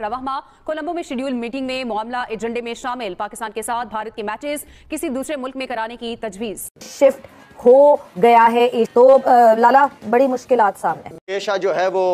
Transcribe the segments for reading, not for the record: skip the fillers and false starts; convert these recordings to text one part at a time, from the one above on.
रवामा कोलंबो में schedule meeting में मामला एजेंडे में शामिल। पाकिस्तान के साथ भारत के मैचेस किसी दूसरे मुल्क में कराने की तजवीज। शिफ्ट हो गया है तो लाला बड़ी मुश्किलात सामने। एशिया जो है वो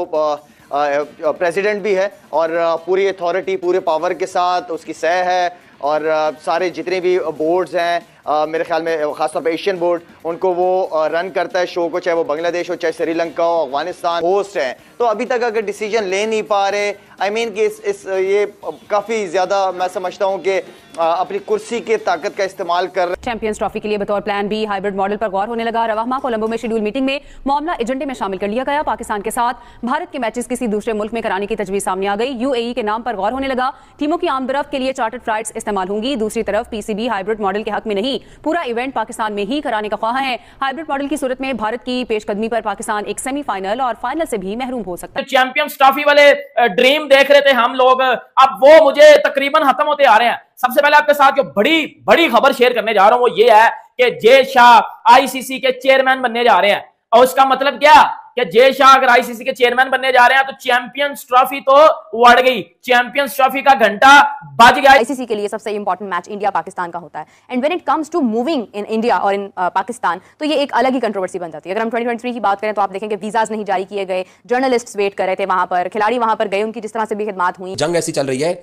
प्रेसिडेंट भी है और पूरी अथॉरिटी पूरे पावर के साथ उसकी सह है और सारे जितने भी बोर्ड्स हैं मेरे ख्याल में खासतौर पर एशियन बोर्ड उनको वो रन करता है शो को, चाहे वो बांग्लादेश हो चाहे श्रीलंका हो अफगानिस्तान होस्ट है। तो अभी तक अगर डिसीजन ले नहीं पा रहे आई मीन कि ये काफ़ी ज़्यादा मैं समझता हूँ कि अपनी कुर्सी के ताकत का इस्तेमाल कर रहे। चैंपियंस ट्रॉफी के लिए बतौर प्लान बी हाइब्रिड मॉडल पर गौर होने लगा। रवामा कोलंबो में शेड्यूल मीटिंग में मामला एजेंडे में शामिल कर लिया गया। पाकिस्तान के साथ भारत के मैचेस किसी दूसरे मुल्क में कराने की तजवीज सामने आ गई। यूएई के नाम पर गौर होने लगा। टीमों की आमदरफ्त के लिए चार्टर्ड फ्लाइट्स इस्तेमाल होंगी। दूसरी तरफ पीसीबी हाइब्रिड मॉडल के हक में नहीं, पूरा इवेंट पाकिस्तान में ही कराने का ख्वाह है। हाइब्रिड मॉडल की सूरत में भारत की पेशकदमी पर पाकिस्तान एक सेमीफाइनल और फाइनल से भी महरूम हो सकता है। चैंपियंस ट्रॉफी वाले ड्रीम देख रहे थे हम लोग, अब वो मुझे तकरीबन खत्म होते आ रहे हैं। सबसे पहले आपके साथ जो बड़ी खबर शेयर करने जा रहा हूं वो ये है कि जय शाह आईसीसी के चेयरमैन बनने जा रहे हैं। और उसका मतलब क्या कि जय शाह अगर आईसीसी के चेयरमैन बनने जा रहे हैं तो चैंपियंस ट्रॉफी तो उड़ गई, चैंपियंस ट्रॉफी का घंटा बज गया। आईसीसी के लिए सबसे इंपॉर्टेंट मैच इंडिया पाकिस्तान का होता है and when it comes to moving in India और इन पाकिस्तान तो ये एक अलग ही कंट्रोवर्सी बन जाती है। अगर हम 2023 की बात करें तो आप देखेंगे वीजाज नहीं जारी किए गए, जर्नलिस्ट्स वेट कर रहे थे वहां पर, खिलाड़ी वहां पर गए, उनकी जिस तरह से भी खिदमत हुई। जंग ऐसी चल रही है,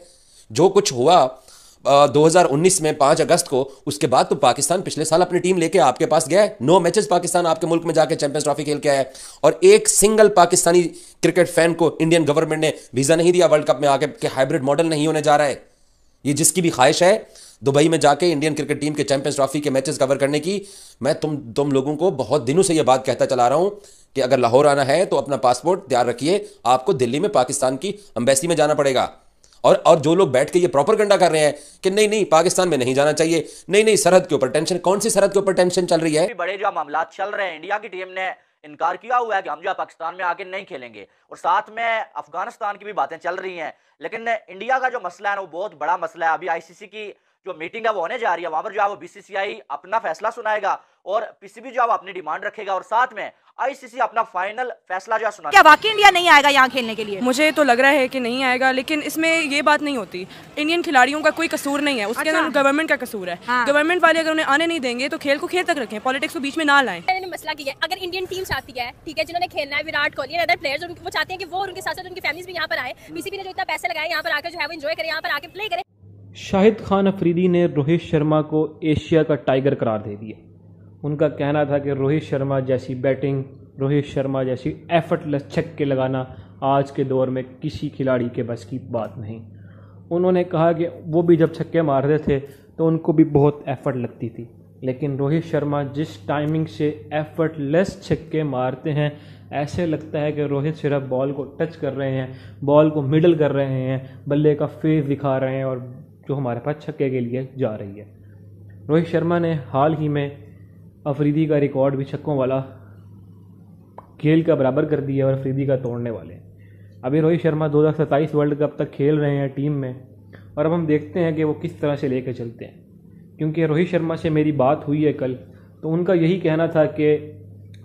जो कुछ हुआ 2019 में 5 अगस्त को, उसके बाद तो पाकिस्तान पिछले साल अपनी टीम लेके आपके पास गया है। 9 मैचेस पाकिस्तान आपके मुल्क में जाके चैंपियंस ट्रॉफी खेल के आया है और एक सिंगल पाकिस्तानी क्रिकेट फैन को इंडियन गवर्नमेंट ने वीजा नहीं दिया वर्ल्ड कप में आके कि हाइब्रिड मॉडल नहीं होने जा रहा है। ये जिसकी भी ख्वाहिश है दुबई में जाके इंडियन क्रिकेट टीम के चैंपियंस ट्रॉफी के मैचेस कवर करने की, मैं तुम लोगों को बहुत दिनों से यह बात कहता चला रहा हूं कि अगर लाहौर आना है तो अपना पासपोर्ट तैयार रखिए, आपको दिल्ली में पाकिस्तान की एम्बेसी में जाना पड़ेगा। और जो लोग बैठ के ये प्रोपेगेंडा कर रहे हैं कि नहीं पाकिस्तान में नहीं जाना चाहिए, नहीं सरहद के ऊपर टेंशन, कौन सी सरहद के ऊपर टेंशन चल रही है? बड़े जो मामला चल रहे हैं, इंडिया की टीम ने इनकार किया हुआ है कि हम जो पाकिस्तान में आके नहीं खेलेंगे और साथ में अफगानिस्तान की भी बातें चल रही हैं। लेकिन इंडिया का जो मसला है वो बहुत बड़ा मसला है। अभी आईसीसी की जो मीटिंग है वो होने जा रही है, वहां पर जो है वो बीसीसीआई अपना फैसला सुनाएगा और पीसीबी जो है अपनी डिमांड रखेगा और साथ में आईसीसी अपना फाइनल फैसला जो सुना। क्या वाकई इंडिया नहीं आएगा यहाँ खेलने के लिए? मुझे तो लग रहा है कि नहीं आएगा, लेकिन इसमें ये बात नहीं होती, इंडियन खिलाड़ियों का कोई कसूर नहीं है, उसके अंदर गवर्नमेंट का कसूर है। हाँ। गवर्नमेंट वाले अगर उन्हें आने नहीं देंगे तो खेल को खेल तक रखें, पॉलिटिक्स को बीच में ना लाएं। मैंने मसला किया है, अगर इंडियन टीम चाहती है, ठीक है, जिन्होंने खेलना है, विराट कोहली अदर प्लेयर्स, वो चाहते हैं कि वो उनके साथ साथ उनकी फैमिलीज भी यहाँ पर आए। पीसीबी ने जो इतना पैसे लगाए यहाँ पर आकर जो है वो एंजॉय करें, यहाँ पर आके प्ले करें। शाहिद खान अफरीदी ने रोहित शर्मा को एशिया का टाइगर करार दे दिया। उनका कहना था कि रोहित शर्मा जैसी बैटिंग, रोहित शर्मा जैसी एफर्टलेस छक्के लगाना आज के दौर में किसी खिलाड़ी के बस की बात नहीं। उन्होंने कहा कि वो भी जब छक्के मारते थे तो उनको भी बहुत एफर्ट लगती थी, लेकिन रोहित शर्मा जिस टाइमिंग से एफर्टलेस छक्के मारते हैं ऐसे लगता है कि रोहित सिर्फ बॉल को टच कर रहे हैं, बॉल को मिडल कर रहे हैं, बल्ले का फेस दिखा रहे हैं और जो हमारे पास छक्के के लिए जा रही है। रोहित शर्मा ने हाल ही में अफरीदी का रिकॉर्ड भी छक्कों वाला खेल का बराबर कर दिया और अफरीदी का तोड़ने वाले। अभी रोहित शर्मा 2027 वर्ल्ड कप तक खेल रहे हैं टीम में और अब हम देखते हैं कि वो किस तरह से लेकर चलते हैं। क्योंकि रोहित शर्मा से मेरी बात हुई है कल, तो उनका यही कहना था कि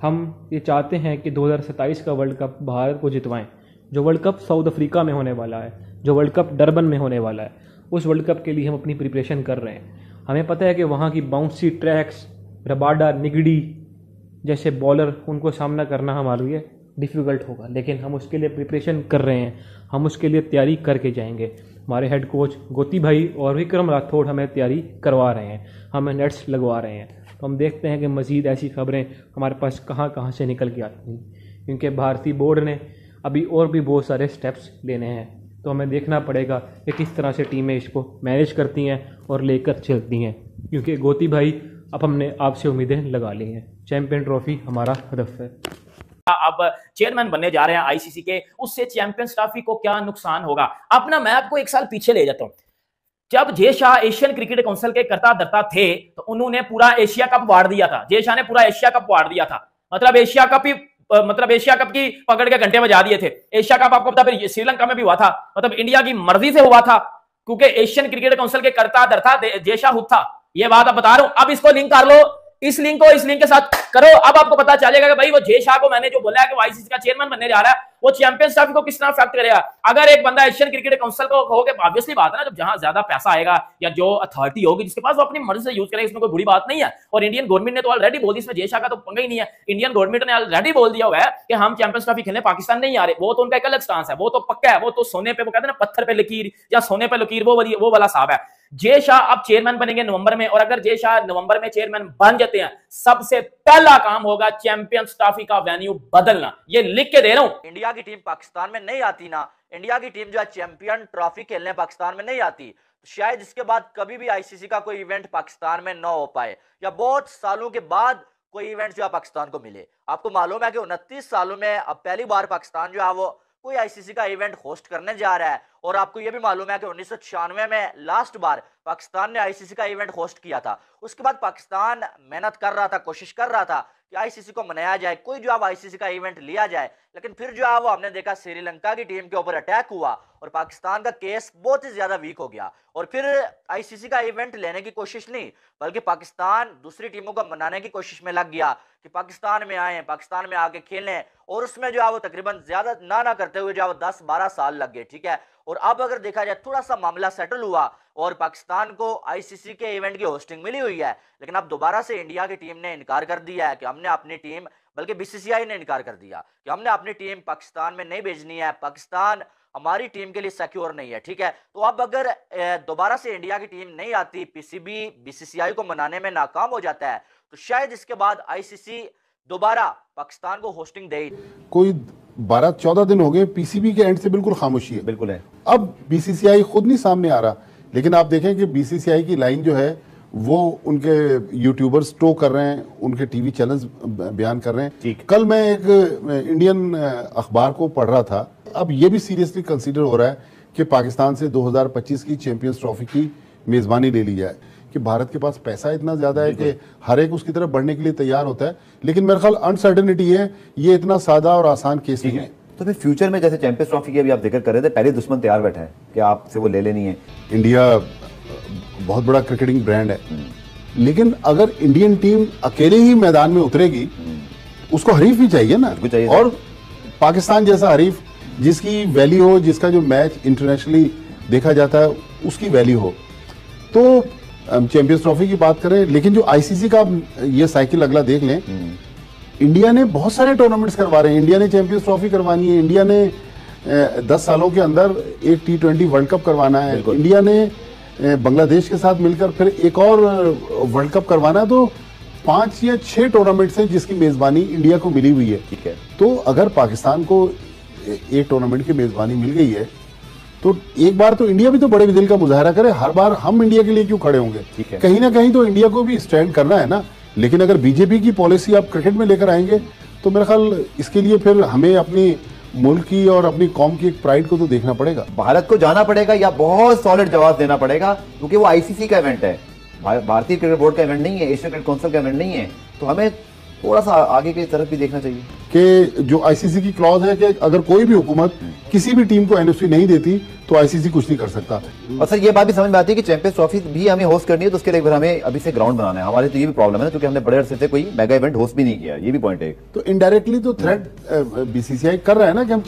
हम ये चाहते हैं कि 2027 का वर्ल्ड कप भारत को जितवाएं। जो वर्ल्ड कप साउथ अफ्रीका में होने वाला है, जो वर्ल्ड कप डरबन में होने वाला है, उस वर्ल्ड कप के लिए हम अपनी प्रिपरेशन कर रहे हैं। हमें पता है कि वहाँ की बाउंसी ट्रैक्स, रबाडा, निगड़ी जैसे बॉलर, उनको सामना करना हमारे लिए डिफ़िकल्ट होगा, लेकिन हम उसके लिए प्रिपरेशन कर रहे हैं, हम उसके लिए तैयारी करके जाएंगे। हमारे हेड कोच गोती भाई और विक्रम राठौड़ हमें तैयारी करवा रहे हैं, हमें नेट्स लगवा रहे हैं। तो हम देखते हैं कि मज़ीद ऐसी खबरें हमारे पास कहाँ कहाँ से निकल के आती हैं, क्योंकि भारतीय बोर्ड ने अभी और भी बहुत सारे स्टेप्स लेने हैं। तो हमें देखना पड़ेगा कि किस तरह से टीमें इसको मैनेज करती हैं और लेकर चलती हैं, क्योंकि गोती भाई अब हमने आपसे उम्मीदें लगा ली हैं। चैंपियन ट्रॉफी हमारा हदफ है। अब चेयरमैन बनने जा रहे हैं आईसीसी के, उससे चैंपियंस ट्रॉफी को क्या नुकसान होगा? अपना मैं आपको एक साल पीछे ले जाता हूं। जब Jay Shah Asian cricket council के कर्ता धर्ता थे तो उन्होंने पूरा एशिया कप वार दिया था। जय शाह ने पूरा एशिया कप वार दिया था, मतलब एशिया कप की पकड़ के घंटे बजा दिए थे। एशिया कप आपको पता फिर श्रीलंका में भी हुआ था, मतलब इंडिया की मर्जी से हुआ था, क्योंकि एशियन क्रिकेट काउंसिल के कर्ता धर्ता जय शाह खुद था। ये बात आप बता रहा हूं। अब इसको लिंक कर लो इस लिंक को इस लिंक के साथ करो। अब आपको पता चलेगा कि भाई वो जय शाह को मैंने जो बोला है कि वो आईसीसी का चेयरमैन बनने जा रहा है, वो चैंपियंस ट्रॉफी को किस तरह अफेक्ट करेगा। अगर एक बंदा एशियन क्रिकेट काउंसिल को होगे, ऑब्वियसली बात है ना, जब जहां ज्यादा पैसा आएगा या जो अथॉरिटी होगी जिसके पास, वो अपनी मर्जी से यूज करेगा, इसमें कोई बुरी बात नहीं है। और इंडियन गवर्नमेंट ने तो ऑलरेडी बोल दी, इसमें जय शाह का तो पंगा ही नहीं है। इंडियन गवर्नमेंट ने ऑलरेडी बोल दिया हुआ है कि हम चैंपियंस ट्रॉफी खेलने पाकिस्तान नहीं आ रहे। वो तो उनका एक अलग स्टांस है, वो तो पक्का है, वो तो सोने पे, वो कहते हैं ना पत्थर पे लकीर या सोने पे लकीर, वो वाला साहब है। जय शाह अब चेयरमैन बनेंगे नवंबर में, और अगर जय शाह नवंबर में चेयरमैन बन जाते हैं, सबसे पहला काम होगा चैंपियंस ट्रॉफी का वेन्यू बदलना। ये लिख के दे रहा हूं। इंडिया की टीम पाकिस्तान में नहीं आती ना, इंडिया की टीम जो है चैंपियन ट्रॉफी खेलने पाकिस्तान में नहीं आती, तो शायद इसके बाद कभी भी आईसीसी का कोई इवेंट पाकिस्तान में ना हो पाए, या बहुत सालों के बाद कोई इवेंट जो है पाकिस्तान को मिले। आपको मालूम है कि 29 सालों में अब पहली बार पाकिस्तान जो है वो कोई आईसीसी का इवेंट होस्ट करने जा रहा है। और आपको यह भी मालूम है कि 1996 में लास्ट बार पाकिस्तान ने आईसीसी का इवेंट होस्ट किया था। उसके बाद पाकिस्तान मेहनत कर रहा था, कोशिश कर रहा था कि आईसीसी को मनाया जाए, कोई जो है आईसीसी का इवेंट लिया जाए। लेकिन फिर जो है वो हमने देखा श्रीलंका की टीम के ऊपर अटैक हुआ और पाकिस्तान का केस बहुत ही ज्यादा वीक हो गया, और फिर आईसीसी का इवेंट लेने की कोशिश नहीं, बल्कि पाकिस्तान दूसरी टीमों को मनाने की कोशिश में लग गया कि पाकिस्तान में आए, पाकिस्तान में आके खेलें। और उसमें जो है वो तकरीबन ज्यादा ना करते हुए जो है वो 10-12 साल लग गए, ठीक है। और अब अगर देखा जाए थोड़ा सा मामला सेटल हुआ और पाकिस्तान को आईसीसी के इवेंट की होस्टिंग मिली हुई है, लेकिन अब दोबारा से इंडिया की टीम ने इनकार कर दिया है कि हमने अपनी टीम, बल्कि बीसीसीआई ने इनकार कर दिया कि हमने अपनी टीम पाकिस्तान में नहीं भेजनी है, पाकिस्तान हमारी टीम के लिए सिक्योर नहीं है, ठीक है। तो अब अगर दोबारा से इंडिया की टीम नहीं आती, पीसीबी बीसीसीआई को मनाने में नाकाम हो जाता है, तो शायद इसके बाद आईसीसी दोबारा पाकिस्तान को होस्टिंग दे। कोई 12-14 दिन हो गए पीसीबी के एंड से बिल्कुल खामोशी है। बिल्कुल है। अब बीसीसीआई खुद नहीं सामने आ रहा, लेकिन आप देखें कि बीसीसीआई की लाइन जो है वो उनके यूट्यूबर्स टो कर रहे हैं, उनके टीवी चैनल्स बयान कर रहे हैं। कल मैं एक इंडियन अखबार को पढ़ रहा था, अब ये भी सीरियसली कंसीडर हो रहा है कि पाकिस्तान से 2025 की चैंपियंस ट्रॉफी की मेजबानी ले ली जाए, कि भारत के पास पैसा इतना ज्यादा है कि हर एक उसकी तरफ बढ़ने के लिए तैयार होता है। लेकिन मेरे ख्याल अनसर्टेनिटी है, ये इतना सादा और आसान केस नहीं है। तो फिर फ्यूचर में जैसे चैंपियंस ट्रॉफी की अभी आप जिक्र कर रहे थे, पहले दुश्मन तैयार बैठा है कि आपसे वो ले लेनी है। इंडिया बहुत बड़ा क्रिकेटिंग ब्रांड है, लेकिन अगर इंडियन टीम अकेले ही मैदान में उतरेगी, उसको हरीफ भी चाहिए ना, और पाकिस्तान जैसा हरीफ जिसकी वैल्यू हो, जिसका जो मैच इंटरनेशनली देखा जाता है उसकी वैल्यू हो। तो चैंपियंस ट्रॉफी की बात करें, लेकिन जो आईसीसी का ये साइकिल अगला देख लें, इंडिया ने बहुत सारे टूर्नामेंट्स करवा रहे हैं। इंडिया ने चैंपियंस ट्रॉफी करवानी है, इंडिया ने 10 सालों के अंदर एक T20 वर्ल्ड कप करवाना है, इंडिया ने बांग्लादेश के साथ मिलकर फिर एक और वर्ल्ड कप करवाना है। तो 5 या 6 टूर्नामेंट्स हैं जिसकी मेजबानी इंडिया को मिली हुई है। ठीक है। तो अगर पाकिस्तान को एक टूर्नामेंट की मेजबानी मिल गई है, तो एक बार तो इंडिया भी तो बड़े दिल का मुजाहरा करे। हर बार हम इंडिया के लिए क्यों खड़े होंगे? कहीं ना कहीं तो इंडिया को भी स्टैंड करना है ना। लेकिन अगर बीजेपी की पॉलिसी आप क्रिकेट में लेकर आएंगे, तो मेरा ख्याल इसके लिए फिर हमें अपनी मुल्क की और अपनी कौम की एक प्राइड को तो देखना पड़ेगा। भारत को जाना पड़ेगा या बहुत सॉलिड जवाब देना पड़ेगा, क्योंकि वो आईसीसी का इवेंट है, भारतीय क्रिकेट बोर्ड का इवेंट नहीं है, एशियन क्रिकेट काउंसिल का इवेंट नहीं है। तो हमें थोड़ा सा आगे की तरफ भी देखना चाहिए कि जो आईसीसी की क्लॉज है कि अगर कोई भी हुकूमत किसी भी टीम को एनओसी नहीं देती तो आईसीसी कुछ नहीं कर सकता। और सर ये बात भी समझ में आती है कि चैंपियंस ट्रॉफी भी हमें होस्ट करनी है, तो उसके लिए फिर हमें अभी से ग्राउंड बनाना है। हमारे तो ये भी प्रॉब्लम है ना, क्योंकि हमने बड़े अरसे से कोई मेगा इवेंट होस्ट भी नहीं किया, ये भी पॉइंट है। तो इनडायरेक्टली तो थ्रेट बीसीसीआई कर रहा है ना कि हम